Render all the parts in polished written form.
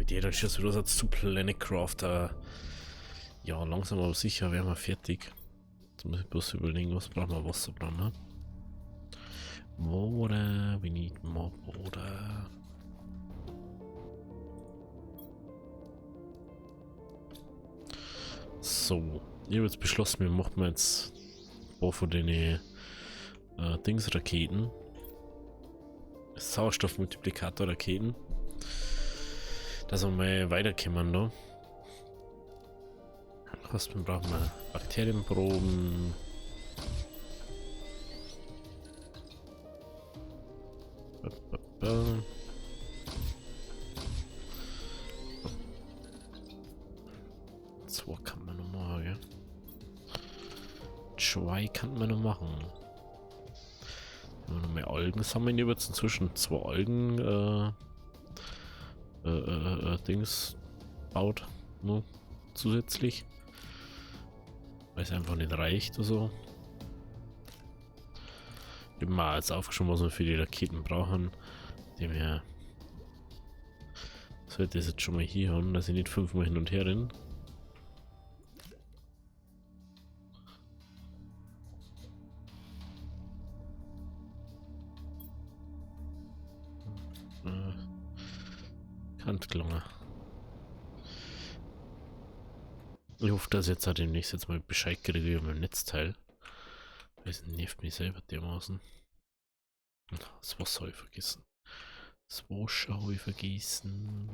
Mit jeder Schuss wieder zu Planet Crafter. Ja, langsam aber sicher wären wir fertig. Jetzt muss ich bloß überlegen, was brauchen wir? Wasser brauchen wir. Water, we need more water. So, ich habe jetzt beschlossen, wir machen jetzt ein paar von den Dingsraketen. Sauerstoffmultiplikator-Raketen. Dass wir mal weiterkommen da. Was brauchen wir? Bakterienproben. Zwei kann man noch machen, ja. Zwei kann man noch machen. Wenn wir noch mehr Algen sammeln, hier wird es inzwischen zwei Algen Dings baut, nur zusätzlich. Weil es einfach nicht reicht oder so. Ich habe mal jetzt aufgeschrieben, was wir für die Raketen brauchen. Dem her sollte das jetzt schon mal hier haben, dass ich nicht 5-mal hin und her renne. Gelungen. Ich hoffe, dass ich jetzt auch demnächst jetzt mal Bescheid kriege über mein Netzteil. Das nervt mich selber dermaßen. Das Wasser habe ich vergessen. Das Wasser habe ich vergessen.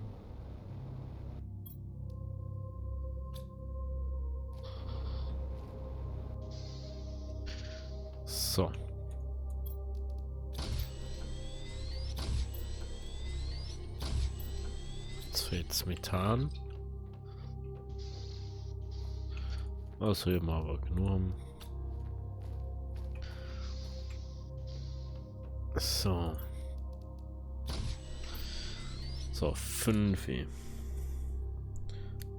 So. Jetzt Methan. Also hier mal aber genommen. So. So, 5.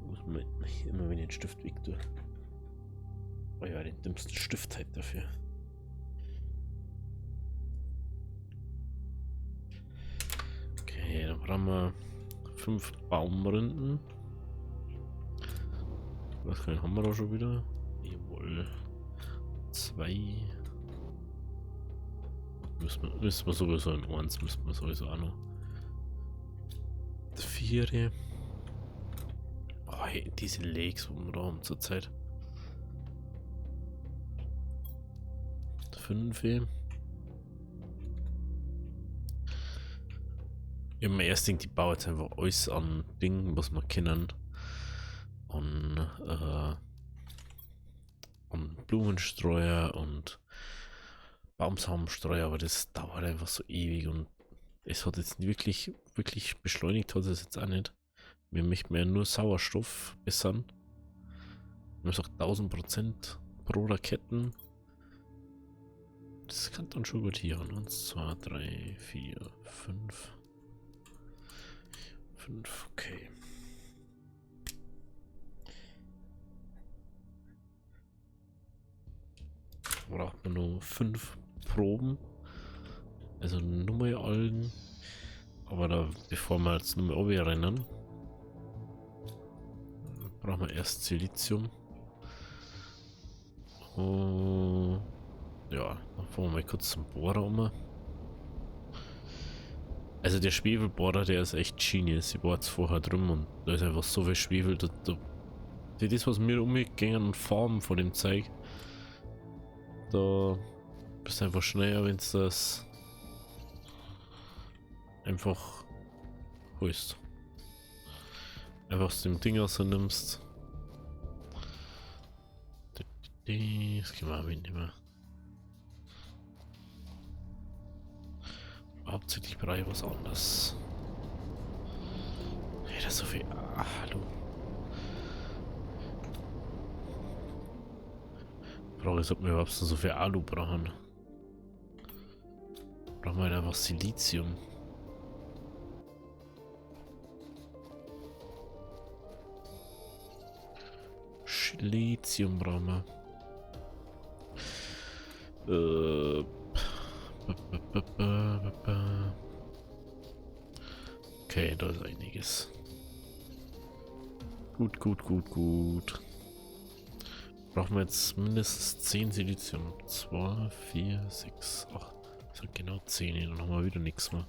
Muss man immer wenn ich den Stift weg tue. Oh ja, den dümmsten Stift halt dafür. Okay, dann brauchen wir 5 Baumrinden. Was haben wir da schon wieder? Jawohl. 2. Müssen wir sowieso in 1, müssen wir sowieso auch noch. 4. Oh, hey, diese Legs, wo wir da haben zurzeit. 5. Ich habe mir erst gedacht, die baue jetzt einfach alles an Dingen, was wir kennen. Und Blumenstreuer und Baumsamenstreuer, aber das dauert einfach so ewig und es hat jetzt wirklich beschleunigt, hat es jetzt auch nicht. Wir möchten ja nur Sauerstoff bessern. Man sagt 1000% pro Raketen. Das kann dann schon gut hier. 1, 2, 3, 4, 5. 5, okay. Braucht man nur 5 Proben. Also nur mal Algen. Aber da, bevor wir jetzt nur mal rennen, brauchen wir erst Silizium. Und ja, dann fahren wir mal kurz zum Bohrer um. Also der Schwefelbohrer, der ist echt genius. Ich war jetzt vorher drum und da ist einfach so viel Schwefel. Das, was mir umgegangen und Farben von dem Zeug. Da bist du einfach schneller, wenn du das einfach holst. Einfach aus dem Ding aus nimmst. Das können wir auch mitnehmen. Hauptsächlich brauche ich was anderes. Hey, das ist so viel. Ah, hallo. Frage ist, ob wir überhaupt so viel Alu brauchen. Brauchen wir halt einfach Silizium. Silizium brauchen wir. Okay, da ist einiges. Gut, gut, gut, gut. Brauchen wir jetzt mindestens 10 Silizium. 2, 4, 6, 8. Das sind genau 10. Dann haben wir wieder nichts mehr.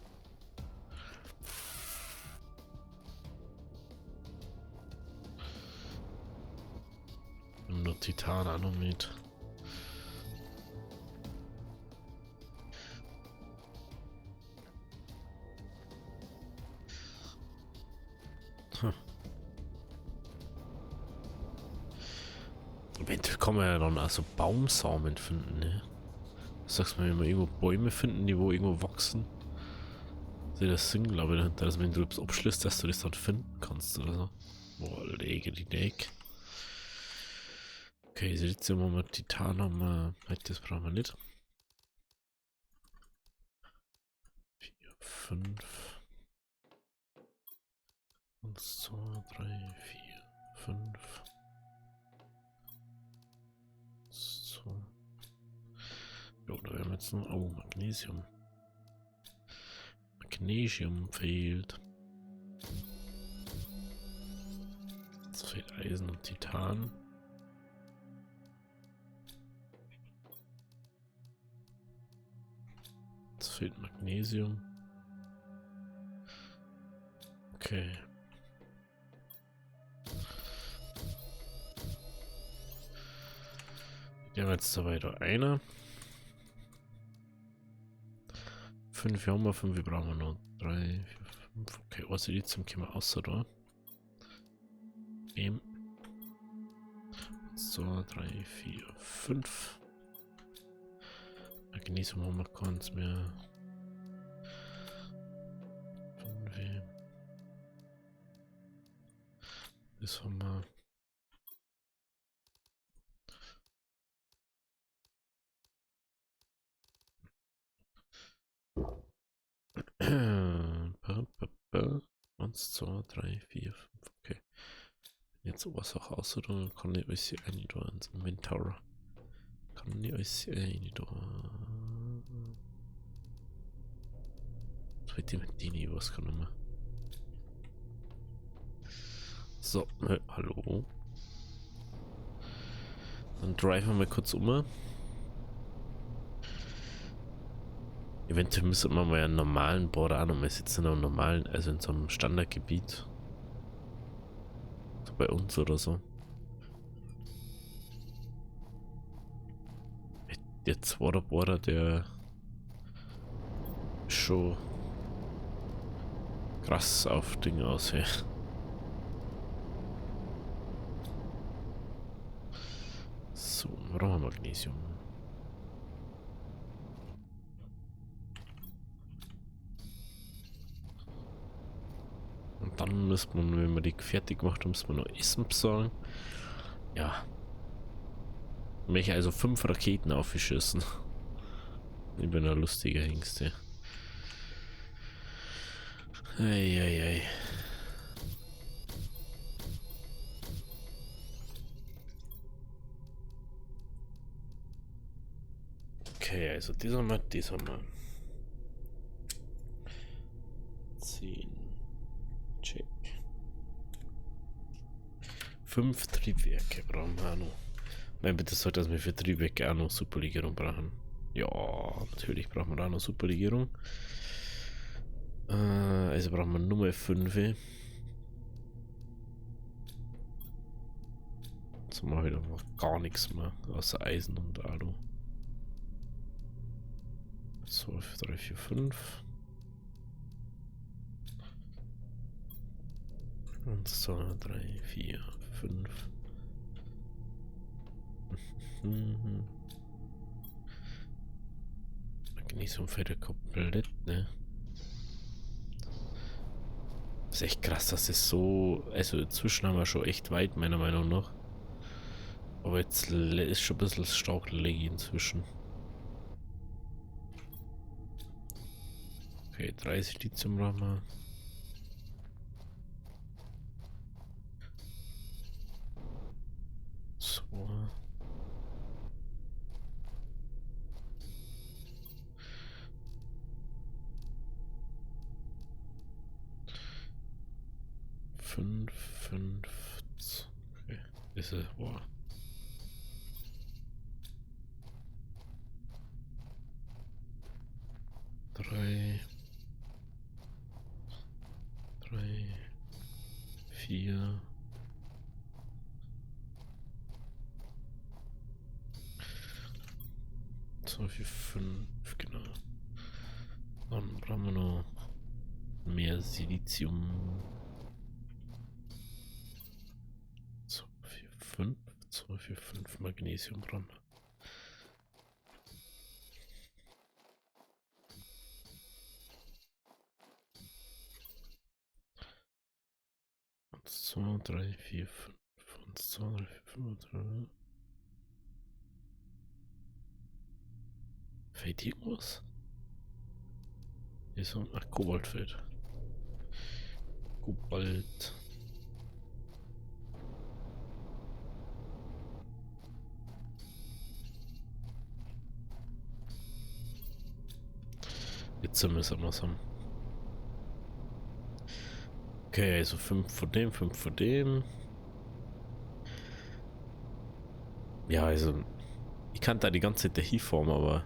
Und nur Titan auch noch mit. Hm. Eventuell kann man ja dann auch so Baumsamen finden, ne? Was sagst du, wenn wir irgendwo Bäume finden, die wo irgendwo wachsen? Sehe das Sinn, glaube ich, dahinter, dass wenn du das abschließt, dass du das dann finden kannst oder so. Boah, lege die Deck. Okay, Silizium haben wir, Titan haben wir. Das brauchen wir nicht. 4, 5. 1, 2, 3, 4, 5. 2. Jo, da wären wir jetzt noch. Oh, Magnesium. Magnesium fehlt. Jetzt fehlt Eisen und Titan. Jetzt fehlt Magnesium. Okay. Die haben jetzt da weiter einer. 5 haben wir, 5 brauchen wir noch. 3, 4, 5. Okay, also die zum Thema außer da. Eben. 1, 2, 3, 4, 5. Magnesium haben wir keins mehr. 5. Das haben wir. Eins, 2, 3, 4, 5. Okay. Jetzt was auch aus, oder kann ich euch hier rein da ins Inventar? Kann ich euch rein da? Was mit denen, was kann man? So, hallo. Dann driven wir mal kurz um. Eventuell müssen wir mal einen normalen Border an und wir sitzen in einem normalen, also in so einem Standardgebiet. So bei uns oder so. Der zweite Border, der schon krass auf Dinge aussieht. So, brauchen wir Magnesium. Und dann müsste man, wenn man die fertig macht, muss man noch Essen besorgen. Ja. Mich also 5 Raketen aufgeschissen. Ich bin ein lustiger Hengste. Eieiei. Okay, also das haben wir, das haben wir. 10. Check. 5 Triebwerke brauchen wir auch noch. Nein, bitte sagt, dass wir für Triebwerke auch noch Superlegierung brauchen. Ja, natürlich brauchen wir auch noch Superlegierung. Also brauchen wir Nummer 5. Jetzt machen wir wieder gar nichts mehr, außer Eisen und Alu. 2, 3, 4, 5. 1, 2, 3, 4, 5. Magnesium fällt ja komplett, ne? Das ist echt krass, dass es so. Also inzwischen haben wir schon echt weit, meiner Meinung nach. Aber jetzt ist schon ein bisschen stark laggy inzwischen. Okay, 30 Lithium brauchen wir. So. Fünf, 5, So, okay. Ist es, boah. Drei, 4. So viel 5, genau. Dann brauchen wir noch mehr Silizium. 2, 4, 5. 2, 4, 5 Magnesium dran. Eins, 2, 3, 4, 5. 1, 2, 3, 4, 5. 3. Fehlt irgendwas? Hier ist so, ach, Kobalt fehlt. Kobalt. Jetzt müssen wir es haben. Okay, also 5 von dem, 5 von dem. Ja, also ich kann da die ganze Zeit dahin formen, aber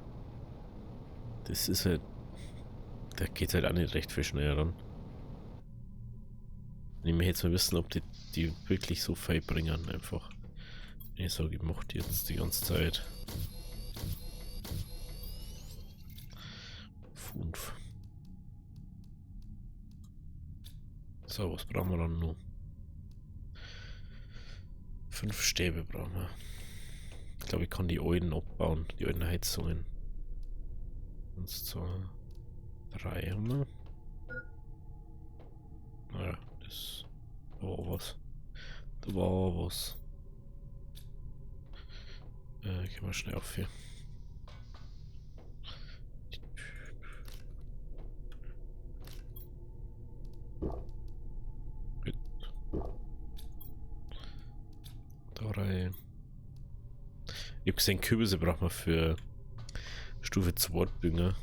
das ist halt, da geht halt auch nicht recht viel schneller ran. Ich möchte jetzt mal wissen, ob die wirklich so viel bringen, einfach. Ich sage, ich mache die jetzt die ganze Zeit. 5. So, was brauchen wir dann noch? 5 Stäbe brauchen wir. Ich glaube, ich kann die alten abbauen, die alten Heizungen. 1, 2, 3 haben wir. Naja, das war was. Da war was. Gehen wir schnell auf hier. Gut. Da rein. Ich habe gesehen, Kürbisse braucht man für Stufe 2 Bünger.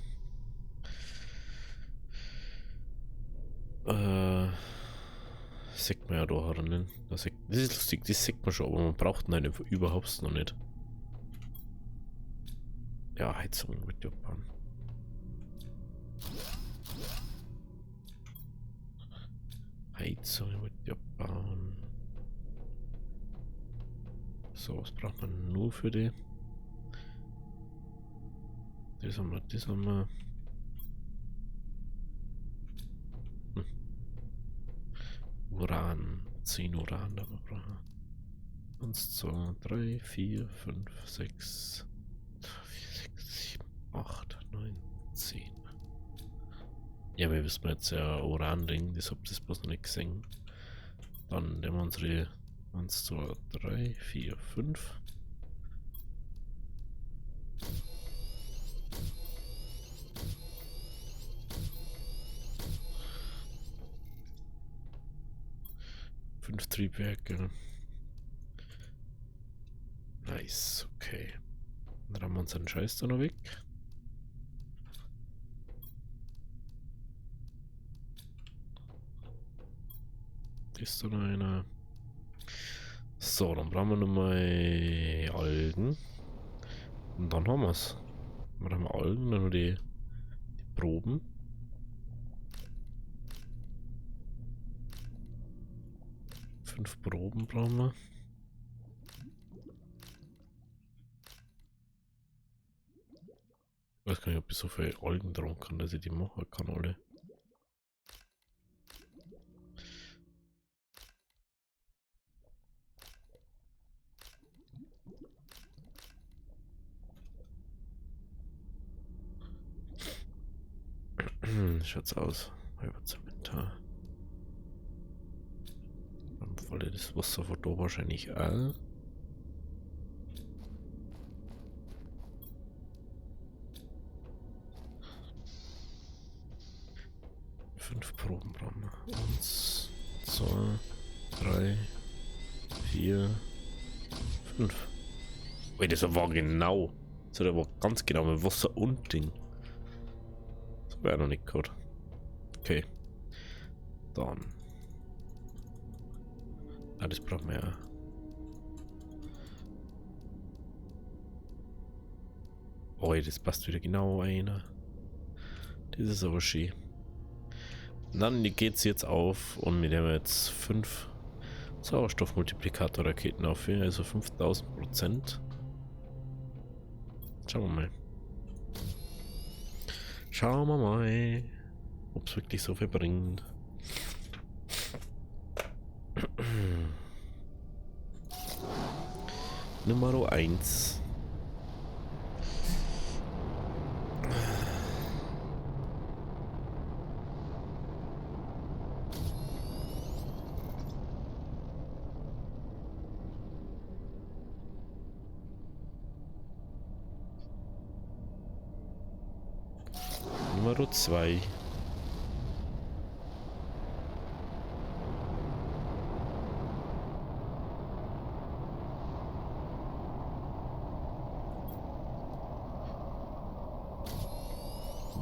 Sieht man ja da drinnen. Das ist lustig, das sieht man schon, aber man braucht ihn halt überhaupt noch nicht. Ja, Heizung mit Japan. Heizung mit Japan. So, was braucht man nur für die? Das haben wir, das haben wir. Uran. 10 Uran, da brauchen wir. 1, 2, 3, 4, 5, 6, 7, 8, 9, 10. Ja, wir wissen jetzt ja Uran-Ding, das habt ihr bloß noch nicht gesehen. Dann nehmen wir unsere 1, 2, 3, 4, 5. Fünf Triebwerke. Nice, okay. Dann haben wir unseren Scheiß da noch weg. Ist da noch einer? So, dann brauchen wir nochmal Algen. Und dann haben wir es. Dann haben wir Algen, dann noch die Proben. Fünf Proben brauchen wir. Ich weiß gar nicht, ob ich so viele Algen dran kann, dass ich die machen kann, alle. Schaut's aus. Halber zum Inventar. Dann falle das Wasser von da wahrscheinlich auch. Fünf Proben brauchen wir. 1, 2, 3, 4, 5. Wait, das war genau. Das hat aber ganz genau mit Wasser und Ding. Das wäre noch nicht gut. Okay. Dann. Ah, das brauchen wir ja. Oh, das passt wieder genau einer. Das ist aber schön. Und dann geht es jetzt auf und wir haben jetzt 5 Sauerstoffmultiplikator-Raketen auf, also 5000%. Schauen wir mal. Schauen wir mal, ob es wirklich so viel bringt. Nummer 1. Nummer 2.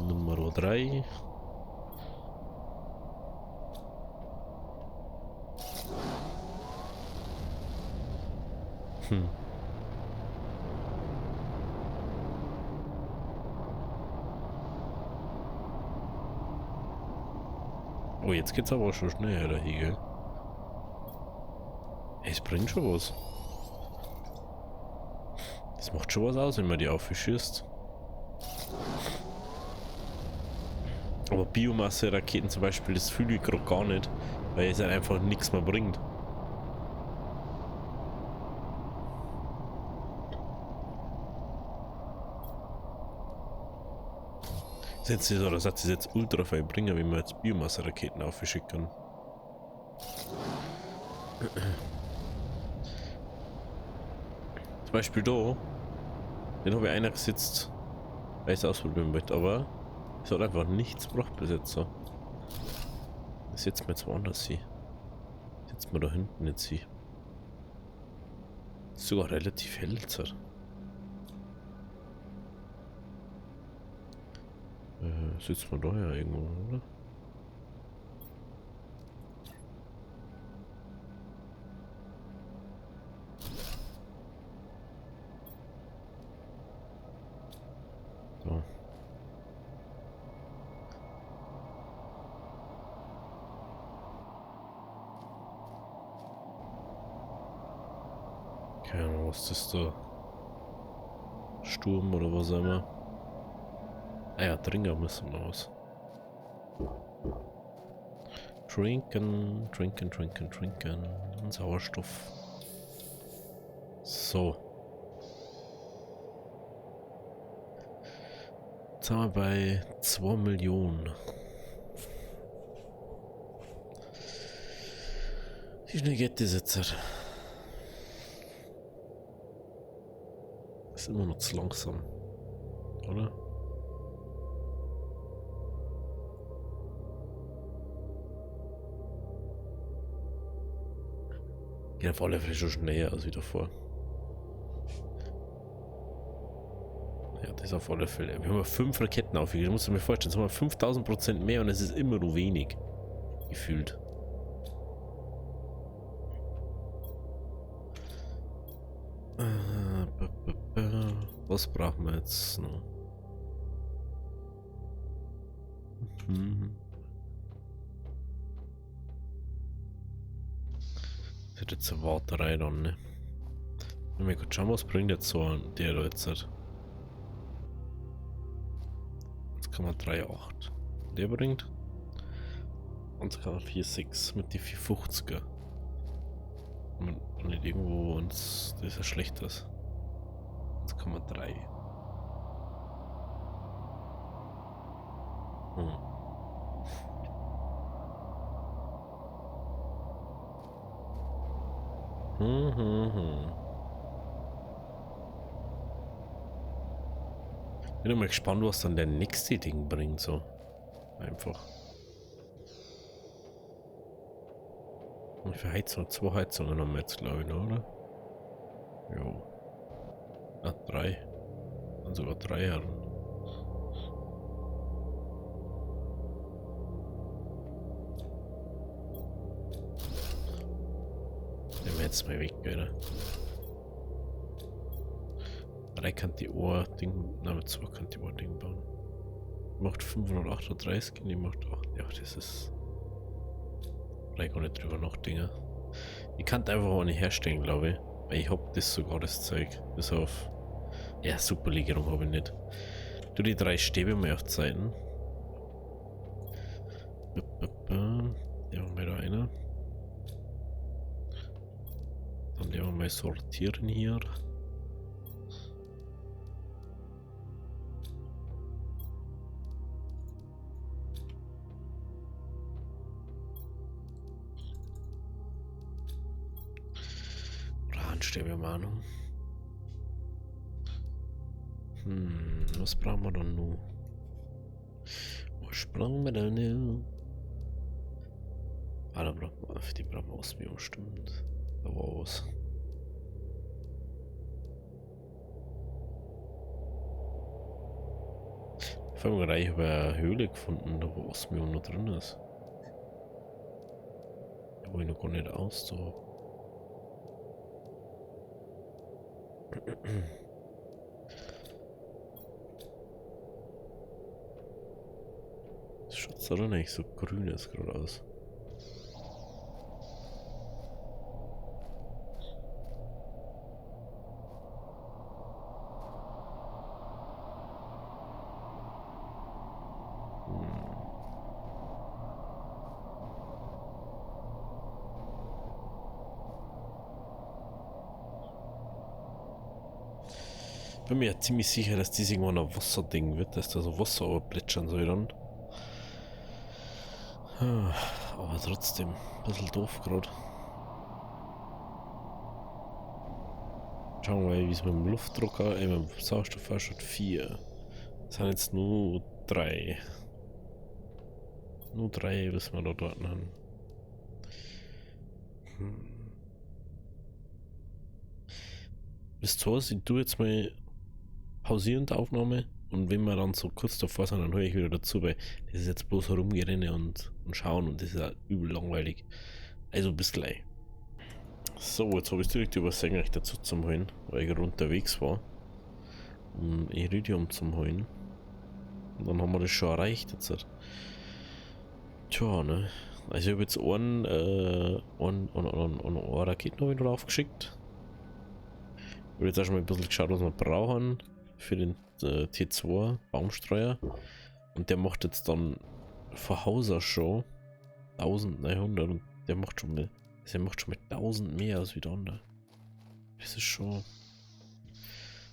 Nummer 3. Hm. Oh, jetzt geht's aber auch schon schneller hier, gell? Es bringt schon was. Das macht schon was aus, wenn man die aufschießt. Aber Biomasse-Raketen zum Beispiel, das fühle ich gerade gar nicht, weil es halt einfach nichts mehr bringt. Setzt es oder sagt es jetzt ultra viel bringen, wenn wir jetzt Biomasse-Raketen aufschicken. Zum Beispiel da, den habe ich eingesetzt, weil ich es ausprobieren möchte, aber es hat einfach nichts gebracht bis jetzt so. Das setzen wir jetzt woanders hin. Setzen wir da hinten jetzt hin. Ist sogar relativ hell jetzt. Sitzt man da ja irgendwo, oder? So. Keine Ahnung, was das da? Sturm oder was auch immer. Ah ja, trinken müssen wir was. Trinken, trinken, trinken, trinken. Sauerstoff. So. Jetzt sind wir bei 2 Millionen. Wie schnell geht das jetzt? Ist immer noch zu langsam. Oder? Geht auf alle Fälle schon schneller als wieder vor. Ja, das ist auf alle Fälle. Wir haben 5 Raketen aufgegeben. Das musst du mir vorstellen. Jetzt haben wir 5000% mehr und es ist immer nur wenig. Gefühlt. Was brauchen wir jetzt noch? Das wird jetzt eine Warterei dann, ne? Wenn wir kurz schauen, was bringt jetzt so der da jetzt? 1,38. Der bringt 1,46 mit die 450er. Und nicht irgendwo uns das ist schlecht ist. 1,3. Bin mal gespannt, was dann der nächste Ding bringt, so. Einfach. Wie viele Heizungen? 2 Heizungen haben wir jetzt, glaube ich, noch, oder? Jo. Ah, 3. Und sogar 3 Herren. jetzt mal weg, Alter. 3 kann die Ohr-Ding, nein, mit 2 kann die Ohr-Ding bauen. Macht 538 und die macht 8. Ja, das ist. Da gar nicht drüber nachdenken. Ich kann einfach auch nicht herstellen, glaube ich. Weil ich hab das sogar, das Zeug. Bis auf. Ja, Superlegierung habe ich nicht. Du die 3 Stäbe mal auf Zeiten. Der haben wir da einer. Dann werden wir mal sortieren hier. Stäbe-Mahnung. Was brauchen wir dann noch? Was brauchen wir denn noch? Ah, da brauchen wir, für die brauchen wir Ausbildung, stimmt. Da war was. Vor allem gerade, ich habe eine Höhle gefunden, da wo Osmium noch drin ist. Da wo ich noch gar nicht aus, so. Das schaut doch nicht so grün ist gerade aus. Ich bin mir ja ziemlich sicher, dass das irgendwann ein Wasserding wird, dass da so Wasser plätschern soll dann. Aber trotzdem, ein bisschen doof gerade. Schauen wir mal, wie es mit dem Luftdrucker, mit dem Sauerstoff ausschaut. 4. Das sind jetzt nur 3. Nur 3, bis wir da dort haben. Bis zu ich tue jetzt mal pausieren die Aufnahme und wenn wir dann so kurz davor sind, dann höre ich wieder dazu, weil das ist jetzt bloß herumgerenne und schauen und das ist ja übel langweilig. Also bis gleich. So, jetzt habe ich direkt übersehen, euch dazu zu holen, weil ich gerade unterwegs war, um Iridium zu holen. Und dann haben wir das schon erreicht jetzt. Tja, ne. Also ich habe jetzt einen Raketen wieder aufgeschickt. Ich habe jetzt auch schon mal ein bisschen geschaut, was wir brauchen für den T2 Baumstreuer. Und der macht jetzt dann von Haus aus schon 1900 und der macht schon mit, also der macht schon mit 1000 mehr als wie der andere. Das ist schon.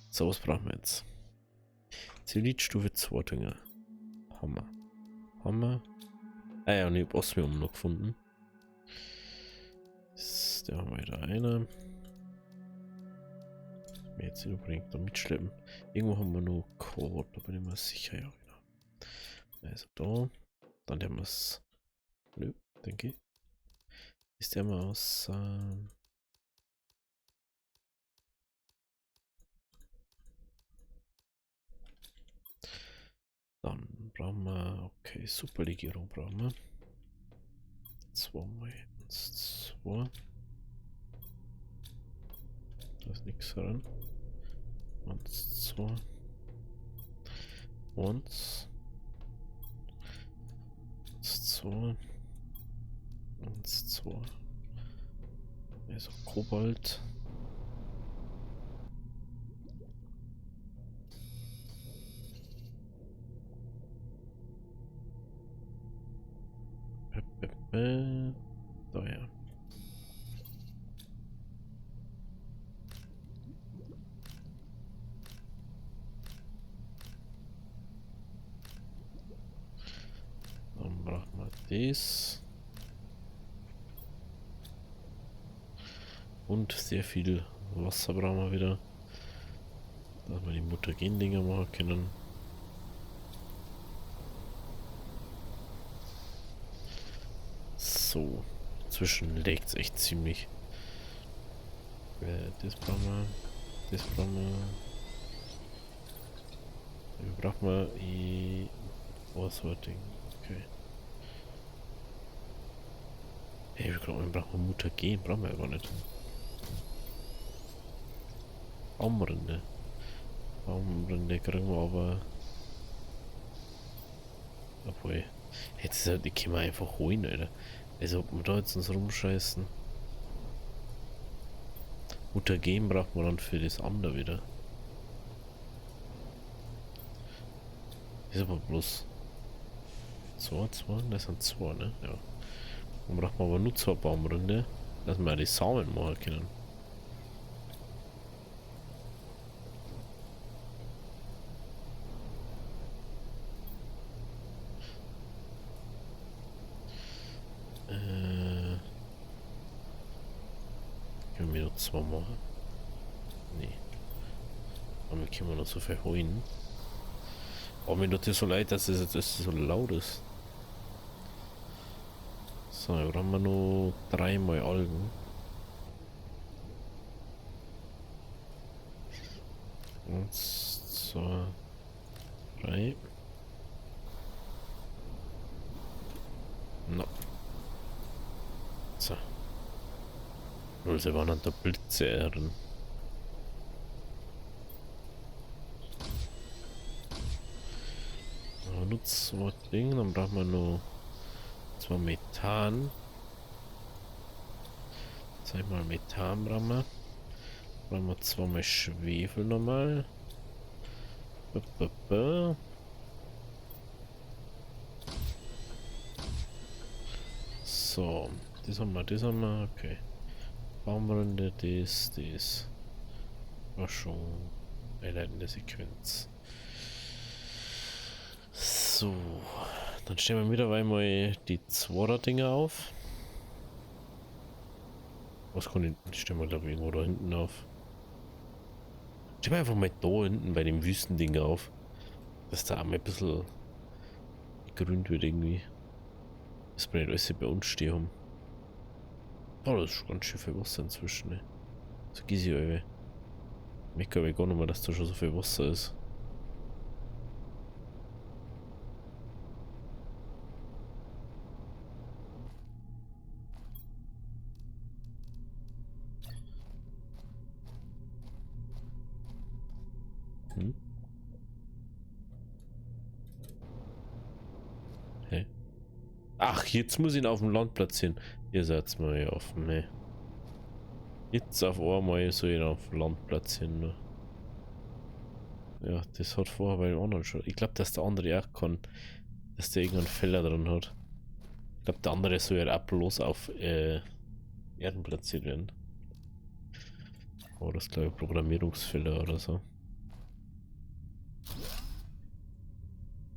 So, was brauchen wir jetzt? Zenitstufe 2 Dünger. Hammer. Hammer. Ah ja, und ich habe Osmium noch gefunden. Der haben wir wieder einer. Mir jetzt nicht unbedingt da mitschleppen. Irgendwo haben wir noch Code, da bin ich mir sicher, ja genau. Also da. Dann der muss. Nö, denke ich. Ist der mal aus. Dann brauchen wir. Okay, Superlegierung brauchen wir. 2 mal 1, 2. Da ist nichts dran. 1, 2. 1. 2. 1, 2. Also Kobalt. Da ja. Dann brauchen wir das. Und sehr viel Wasser brauchen wir wieder. Dass wir die Mutagen-Dinger machen können. So. Inzwischen legt es echt ziemlich. Das brauchen wir. Das brauchen wir. Wir brauchen wir Auswertung. Okay. Hey, wir brauchen Mutagen, brauchen wir aber nicht. Baumrinde. Baumrinde kriegen wir aber. Obwohl. Jetzt die können wir einfach holen, Alter. Also ob wir da jetzt uns rumscheißen. Mutagen braucht man dann für das andere wieder. Ist aber bloß 2, das sind 2, ne? Ja. Dann braucht man aber nur 2 Baumrinde, dass wir die Samen machen können. Können wir noch 2 machen? Nee. Aber können wir noch so viel holen. Oh, mir tut das so leid, dass es jetzt so laut ist. So, jetzt haben wir noch 3 mal Algen. 1, 2, 3. No. So. Nur sie waren an der Blitze ehren. Nur 2 Dinge, dann brauchen wir noch 2 Methan. Zweimal Methan brauchen wir. Brauchen wir 2 mal Schwefel nochmal. So, das haben wir, okay. Baumrinde, das. War schon eine Sequenz. So, dann stellen wir wieder einmal die 2er Dinger auf. Was kann ich stellen wir glaube ich irgendwo da hinten auf. Stellen wir einfach mal da hinten bei dem Wüstending auf. Dass da einmal ein bisschen gegrünt wird irgendwie. Dass wir nicht alles bei uns stehen haben. Oh, das ist schon ganz schön viel Wasser inzwischen, ne? So gieße ich euch. Ich glaube gar nicht mehr, dass da schon so viel Wasser ist. Hm? Hä? Ach, jetzt muss ich ihn auf dem Land platzieren. Ihr seid mal offen, ne? Jetzt auf einmal soll ich ihn auf dem Land platzieren. Ne? Ja, das hat vorher bei dem anderen schon. Ich glaube, dass der andere auch kann, dass der irgendeinen Fehler drin hat. Ich glaube, der andere soll ja auch bloß auf Erden platziert werden. Oh, das ist glaube ich Programmierungsfehler oder so.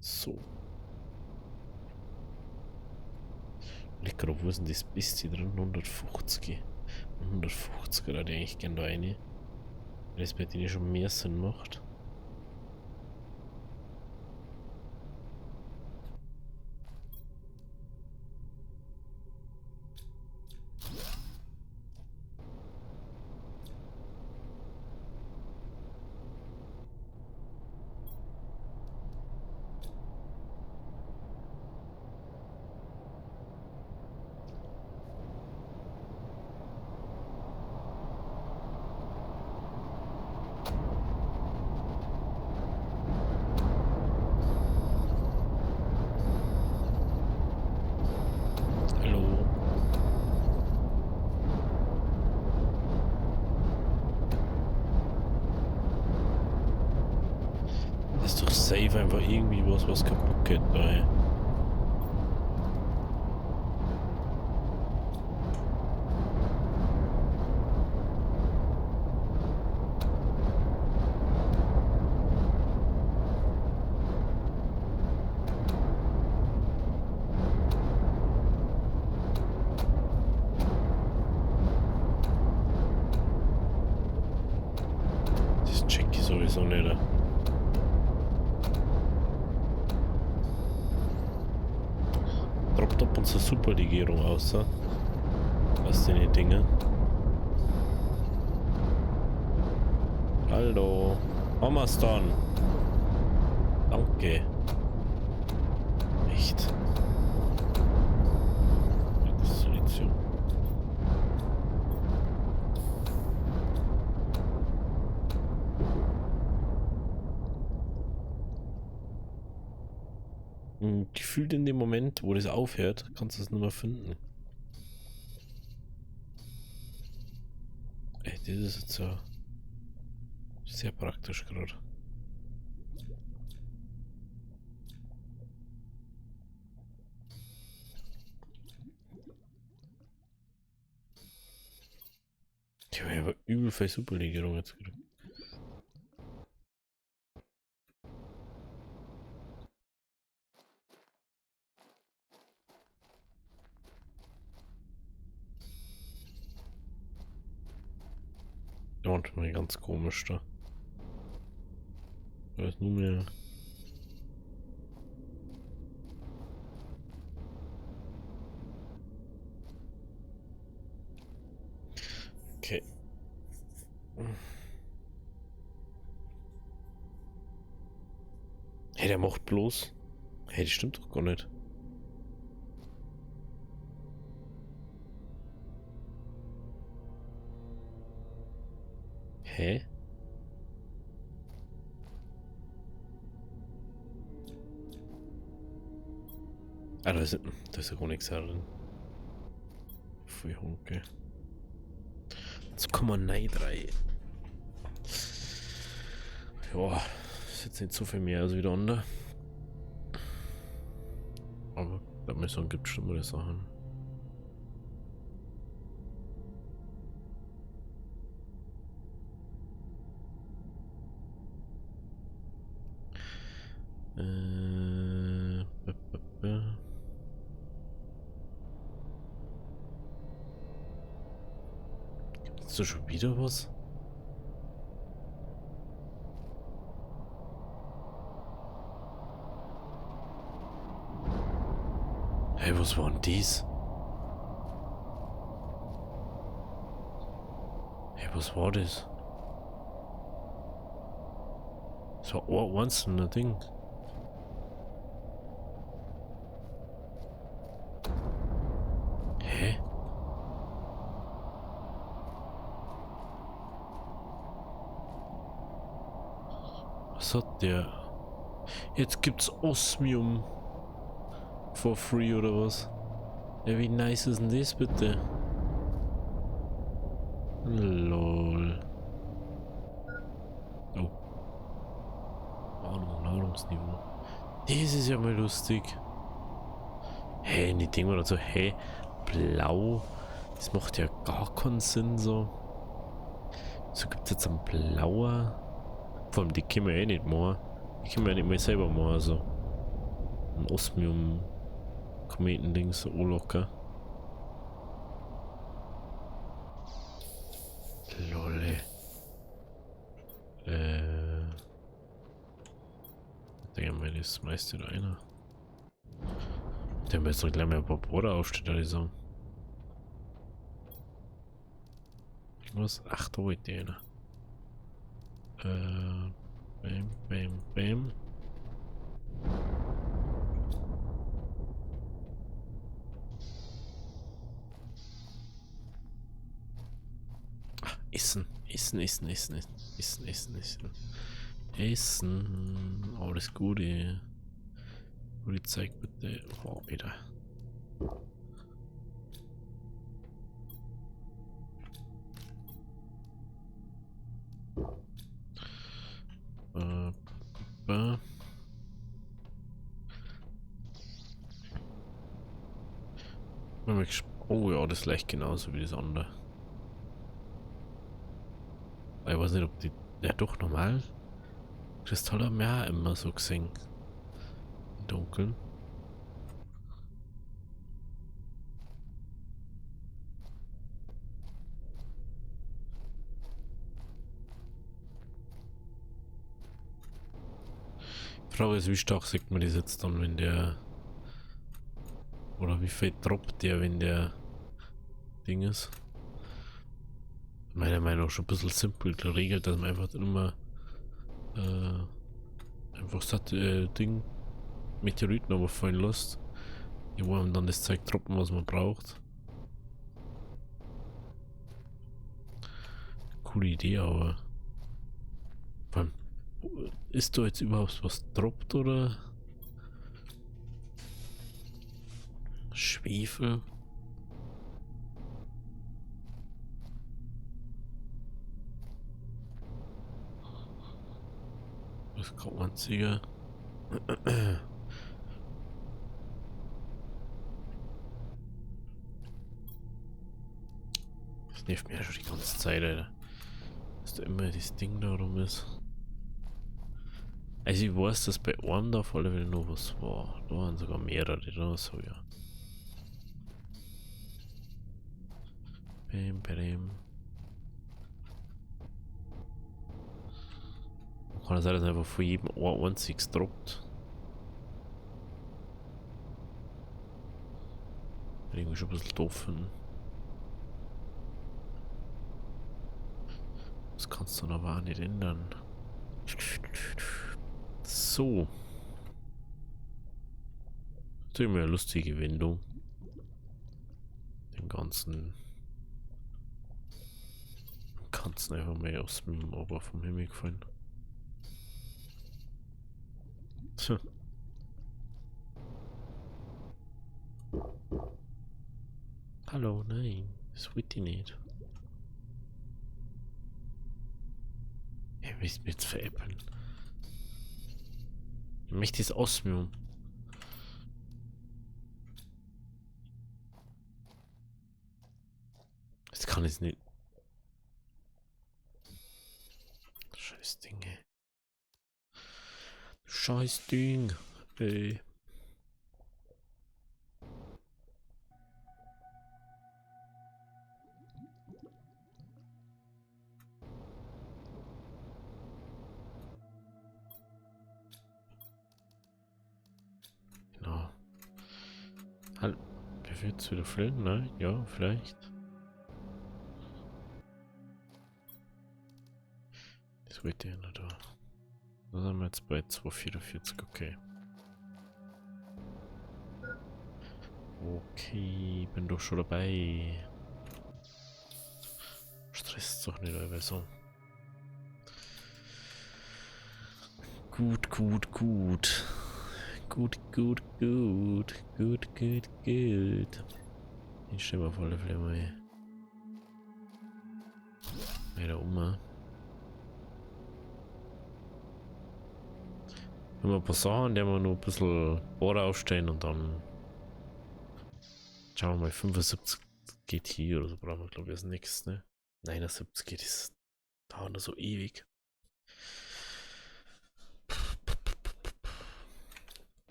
So. Lecker, wo ist denn das Bestie drin? 150. 150 oder die eigentlich gerne da rein. Weil das bei denen schon mehr Sinn macht. Ist doch safe einfach irgendwie was kaputt geht bei. Das check ich sowieso nicht. Droppt ab unsere Superlegierung aus, was denn die Dinge? Hallo, haben wir's dann? Danke. Echt. Position. Gefühlt in dem Moment, wo das aufhört, kannst du es nicht mehr finden. Ey, das ist jetzt so sehr praktisch gerade. Ich habe aber übel viel Superlegierung jetzt gekriegt. Ja, und mal ganz komisch da. Da ist nur mehr. Okay. Hey, der macht bloß. Hey, das stimmt doch gar nicht. Hä? Ah, da ist ja gar nichts drin. Voll Hunke. 1,93. Ja, ist jetzt nicht so viel mehr als wieder andere. Aber ich glaube, mir sagen, gibt schlimmere Sachen. Gibt's da schon wieder was? Hey, was war denn dies? Hey, was war das? Das war once ein Ding. Hä? Was hat der? Jetzt gibt's Osmium for free oder was? Ja, wie nice ist denn das bitte? Lol. Oh. Nahrungsniveau. Das ist ja mal lustig. Hey, die denken wir dazu, hey, blau. Das macht ja gar keinen Sinn so. So gibt es jetzt einen blauer. Vor allem, die können wir eh nicht machen. Die können wir ja nicht mehr selber machen. Also ein Osmium-Kometen-Ding so locker. Lolle. Ich denke mal, das meiste da einer. Der müsste gleich mal ein paar Border aufstellen, die sagen. Was? Ach, da wollte der einer. Bam, bam, bam. Ach, Essen. Essen. Alles Gute. Gute Zeit bitte. Oh, wieder. Oh ja, das leicht genauso wie das andere. Ich weiß nicht, ob die. Ja, doch normal. Kristalle haben wir immer so gesehen. Im Dunkeln. Die Frage ist, wie stark sieht man das jetzt dann, wenn der. Oder wie viel droppt der, wenn der Ding ist? Meiner Meinung nach schon ein bisschen simpel geregelt, dass man einfach immer einfach satt Ding Meteoriten aber fallen lässt. Die wollen dann das Zeug droppen, was man braucht. Coole Idee, aber vor allem, ist da jetzt überhaupt was droppt oder Schwefel. Das kommt man Ziege. Das nervt mir ja schon die ganze Zeit, Alter. Dass da immer das Ding da rum ist. Also ich weiß, dass bei einem da auf alle Fälle noch was war. Da waren sogar mehrere, da so ja. Bam, bam. Kann es sein, dass einfach von jedem ein einziges droppt. Irgendwie schon ein bisschen doof finden. Das kannst du aber auch nicht ändern. So. Das ist immer eine lustige Wendung. Den ganzen einfach mal aus dem Ober vom Himmel gefallen. Tja. Hallo, nein, das wird die nicht. Ihr müsst mir jetzt veräppeln. Ich möchte es ausmühen. Das kann es nicht. Scheiß Dinge. Scheiß Ding. Ey. Genau. Halt. Der wird jetzt wieder füllen, ne? Ja, vielleicht. Das wird der da. Da sind wir jetzt bei 244, okay. Okay, bin doch schon dabei. Stresst doch nicht, aber so. Gut, gut, gut. Gut, gut, gut. Gut, gut, gut. Ich stelle mal auf alle Fälle mal da um. Wenn wir ein paar Sachen, die wir noch ein bisschen Bohrer aufstellen und dann schauen wir mal 75 GT oder so brauchen wir glaube ich als nächstes, ne? 79 geht es dauert nur so ewig.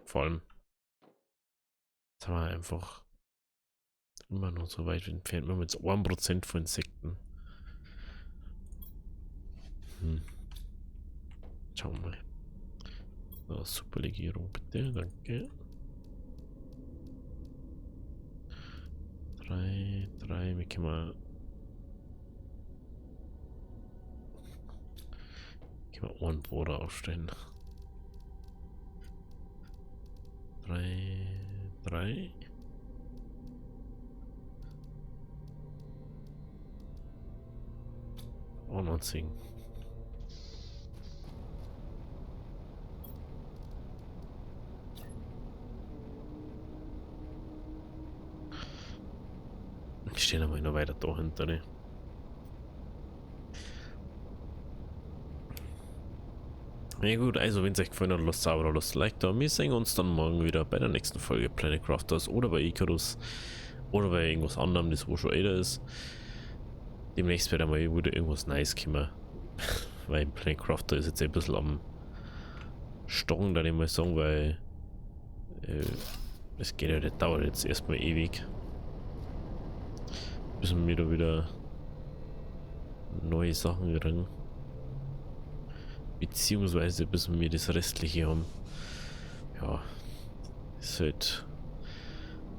Vor allem jetzt haben wir einfach immer noch so weit entfernt. Wir haben jetzt 1% von Insekten. Schauen wir mal. So, Superlegierung bitte, danke. 3, wie können wir Ohrenbohrer aufstellen. 3. Ohrenanziehen. Die stehen aber noch weiter dahinter, ne? Ja gut, also wenn es euch gefallen hat, lasst sauber, lasst ein Like da. Wir sehen uns dann morgen wieder bei der nächsten Folge Planet Crafters oder bei Icarus oder bei irgendwas anderem, das wo schon älter ist. Demnächst wird einmal wieder irgendwas Neues kommen. Weil Planet Crafter ist jetzt ein bisschen am Stocken, dann ich mal sagen, weil es geht ja, das dauert jetzt erstmal ewig. Müssen wir da wieder neue Sachen kriegen. Beziehungsweise bis wir das Restliche haben. Ja, ist halt.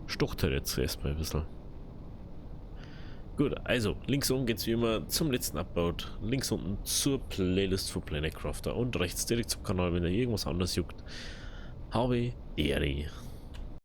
Stocht halt jetzt erstmal ein bisschen. Gut, also links unten geht es wie immer zum letzten Upload. Links unten zur Playlist von Planet Crafter und rechts direkt zum Kanal, wenn ihr irgendwas anderes juckt. Habe Ehre.